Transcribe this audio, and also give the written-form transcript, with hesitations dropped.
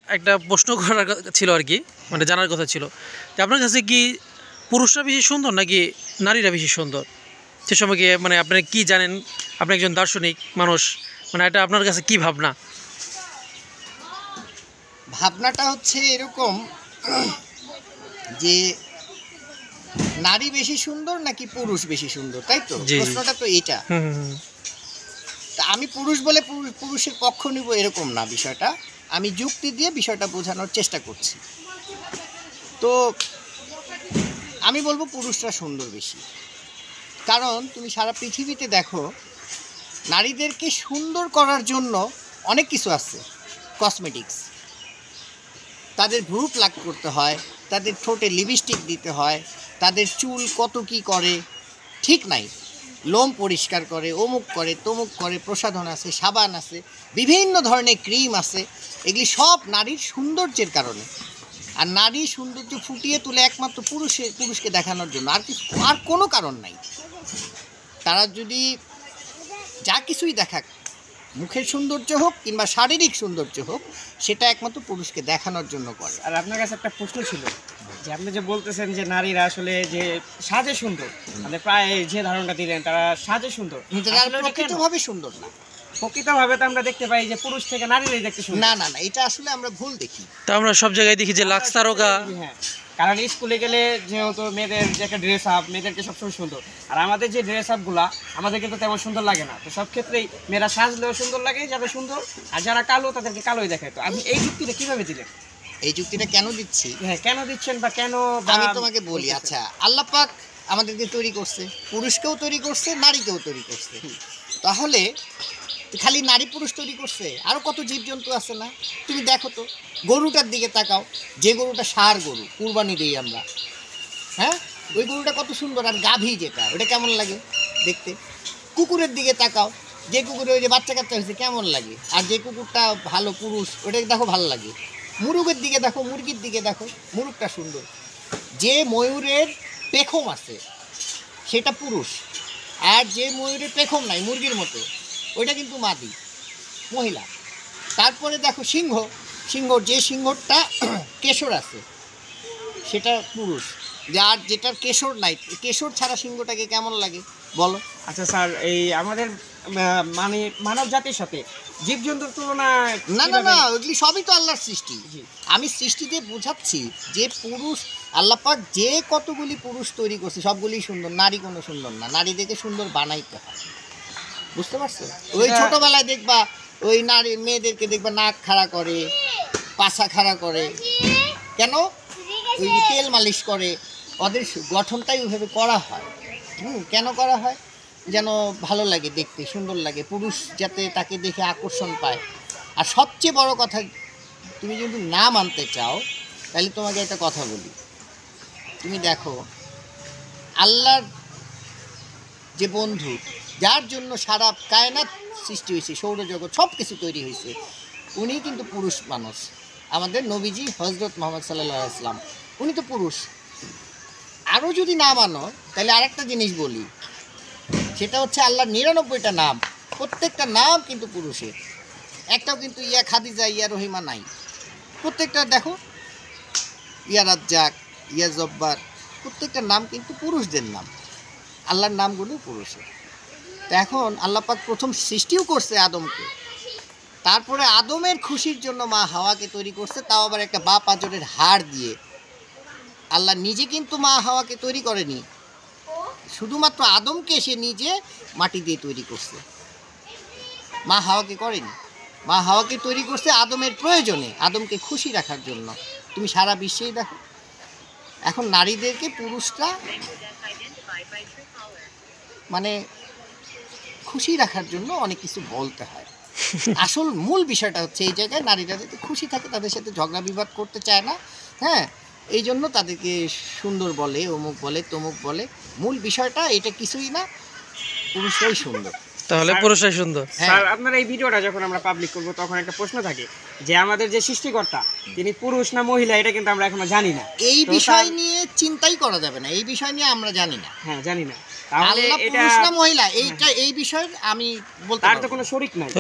একটা প্রশ্ন করার ছিল আর কি, মানে জানার কথা ছিল যে আপনার কাছে কি পুরুষরা বেশি সুন্দর নাকি নারীরা বেশি সুন্দর? সে সময় কি মানে আপনি কি জানেন, আপনি একজন দার্শনিক মানুষ, মানে এটা আপনার কাছে কি ভাবনা? ভাবনাটা হচ্ছে এরকম যে নারী বেশি সুন্দর নাকি পুরুষ বেশি সুন্দর, তাই তো প্রশ্নটা তো এটা। তা আমি পুরুষ বলে পুরুষের পক্ষ নিব এরকম না বিষয়টা, আমি যুক্তি দিয়ে বিষয়টা বোঝানোর চেষ্টা করছি। তো আমি বলবো পুরুষরা সুন্দর বেশি, কারণ তুমি সারা পৃথিবীতে দেখো নারীদেরকে সুন্দর করার জন্য অনেক কিছু আছে। কসমেটিক্স, তাদের ভ্রু প্লাক করতে হয়, তাদের ঠোঁটে লিপস্টিক দিতে হয়, তাদের চুল কত কি করে ঠিক নাই, লোম পরিষ্কার করে, অমুক করে তমুক করে, প্রসাধন আছে, সাবান আছে, বিভিন্ন ধরনের ক্রিম আছে। এগুলি সব নারীর সৌন্দর্যের কারণে। আর নারী সৌন্দর্য ফুটিয়ে তুলে একমাত্র পুরুষকে দেখানোর জন্য, আর কোনো কারণ নাই। তারা যদি যা কিছুই দেখাক, মুখের সৌন্দর্য হোক কিংবা শারীরিক সৌন্দর্য হোক, সেটা একমাত্র পুরুষকে দেখানোর জন্য করে। আর আপনার কাছে একটা প্রশ্ন ছিল যে আপনি যে বলতেছেন যে নারীরা আসলে যে সাজে সুন্দর, মানে প্রায় যে ধারণাটা দিলেন তারা সাজে সুন্দর, প্রকৃতভাবে সুন্দর না। প্রকৃতভাবে তো আমরা দেখতে পাই যে পুরুষ থেকে নারীরাই দেখতে সুন্দর। না না না, এটা আসলে আমরা ভুল দেখি। তা আমরা সব জায়গায় দেখি যে লাক্স তারকা। হ্যাঁ, কারণ স্কুলে গেলে যেহেতু মেয়েদের যে একটা ড্রেস আপ, মেয়েদেরকে সবসময় সুন্দর, আর আমাদের যে ড্রেস আপগুলা আমাদের কিন্তু তেমন সুন্দর লাগে না। তো সব ক্ষেত্রেই মেয়েরা সাজলেও সুন্দর লাগে, যারা সুন্দর, আর যারা কালো তাদেরকে কালোই দেখায়। তো আপনি এই যুক্তিটা কিভাবে দিলেন? এই যুক্তিটা কেন দিচ্ছি, হ্যাঁ কেন দিচ্ছেন বা কেন আমি তোমাকে বলি। আচ্ছা, আল্লাহ পাক আমাদেরকে তৈরি করছে, পুরুষকেও তৈরি করছে, নারীকেও তৈরি করছে। তাহলে খালি নারী পুরুষ তৈরি করছে, আরও কত জীবজন্তু আছে না? তুমি দেখো তো, গরুটার দিকে তাকাও, যে গরুটা ষাঁড় গরু, কুরবানি দিই আমরা, হ্যাঁ, ওই গরুটা কত সুন্দর। আর গাভী যেটা, ওটা কেমন লাগে দেখতে? কুকুরের দিকে তাকাও, যে কুকুরে ওই যে বাচ্চা কাচ্চা হয়েছে কেমন লাগে, আর যে কুকুরটা ভালো পুরুষ, ওটাকে দেখো ভালো লাগে। মুরগের দিকে দেখো, মুরগির দিকে দেখো, মুরগটা সুন্দর। যে ময়ূরের পেখম আছে সেটা পুরুষ, আর যে ময়ূরের পেখম নাই মুরগির মতো, ওইটা কিন্তু মাদি, মহিলা। তারপরে দেখো সিংহর যে সিংহটা কেশর আছে সেটা পুরুষ, আর যেটার কেশর নাই, কেশর ছাড়া সিংহটাকে কেমন লাগে বলো? আচ্ছা স্যার, এই আমাদের মানে মানব জাতির সাথে জীবজন্তুর তুলনা না না না, ওইগুলি সবই তো আল্লাহর সৃষ্টি। আমি সৃষ্টি দিয়ে বোঝাচ্ছি যে পুরুষ, আল্লাহ পাক যে কতগুলি পুরুষ তৈরি করছে সবগুলি সুন্দর, নারী কোনো সুন্দর না। নারীদেরকে সুন্দর বানাইতে হয়, বুঝতে পারছো? ওই ছোটবেলায় দেখবা ওই নারী মেয়েদেরকে দেখবা নাক খাড়া করে, পাছা খাড়া করে, কেন? ওই তেল মালিশ করে, ওদের গঠনটাই ওইভাবে করা হয়। কেন করা হয়? যেন ভালো লাগে দেখতে, সুন্দর লাগে, পুরুষ যাতে তাকে দেখে আকর্ষণ পায়। আর সবচেয়ে বড় কথা, তুমি যদি না মানতে চাও তাহলে তোমাকে একটা কথা বলি। তুমি দেখো, আল্লাহর যে বন্ধু, যার জন্য সারা কায়নাত সৃষ্টি হয়েছে, সৌরজগৎ সব কিছু তৈরি হয়েছে, উনি কিন্তু পুরুষ মানুষ। আমাদের নবীজি হজরত মোহাম্মদ সাল্লাল্লাহু আলাইহি ওয়াসাল্লাম, উনি তো পুরুষ। আরও যদি না মানো তাহলে আরেকটা জিনিস বলি, সেটা হচ্ছে আল্লাহর ৯৯টা নাম, প্রত্যেকটা নাম কিন্তু পুরুষের। একটাও কিন্তু ইয়া খাদিজা, ইয়া রহিমা নাই। প্রত্যেকটা দেখো, ইয়া রাজ্জাক, ইয়া জব্বার, প্রত্যেকটা নাম কিন্তু পুরুষদের নাম। আল্লাহর নামগুলো পুরুষের। তো এখন আল্লাহ পাক প্রথম সৃষ্টিও করছে আদমকে, তারপরে আদমের খুশির জন্য মা হাওয়াকে তৈরি করছে, তাও আবার একটা বাপ আজরের হাড় দিয়ে। আল্লাহ নিজে কিন্তু মা হাওয়াকে তৈরি করেনি, শুধুমাত্র আদমকে সে নিজে মাটি দিয়ে তৈরি করছে, মা হাওয়াকে করেনি। মা হাওয়াকে তৈরি করছে আদমের প্রয়োজনে, আদমকে খুশি রাখার জন্য। তুমি সারা বিশ্বেই দেখো, এখন নারীদেরকে পুরুষরা মানে খুশি রাখার জন্য অনেক কিছু বলতে হয়। আসল মূল বিষয়টা হচ্ছে এই জায়গায় নারীরা যাতে খুশি থাকে, তাদের সাথে ঝগড়া বিবাদ করতে চায় না, হ্যাঁ, এই জন্য তাদেরকে সুন্দর বলে, অমুক বলে তমুক বলে। মূল বিষয়টা এটা কিছুই না, পুরুষরাই সুন্দর। তাহলে পুরুষরাই সুন্দর। স্যার, আপনার এই ভিডিওটা যখন আমরা পাবলিক করব তখন একটা প্রশ্ন থাকে যে আমাদের যে সৃষ্টিকর্তা তিনি পুরুষ না মহিলা, এটা কিন্তু আমরা এখনো জানি না। এই বিষয় নিয়ে চিন্তাই করা যাবে না, এই বিষয় নিয়ে আমরা জানি না। হ্যাঁ, জানি না। তাহলে আল্লাহ এটা পুরুষ না মহিলা, এই বিষয়ে আমি বলতে তার তো পারবো না। কোনো শরীক নাই।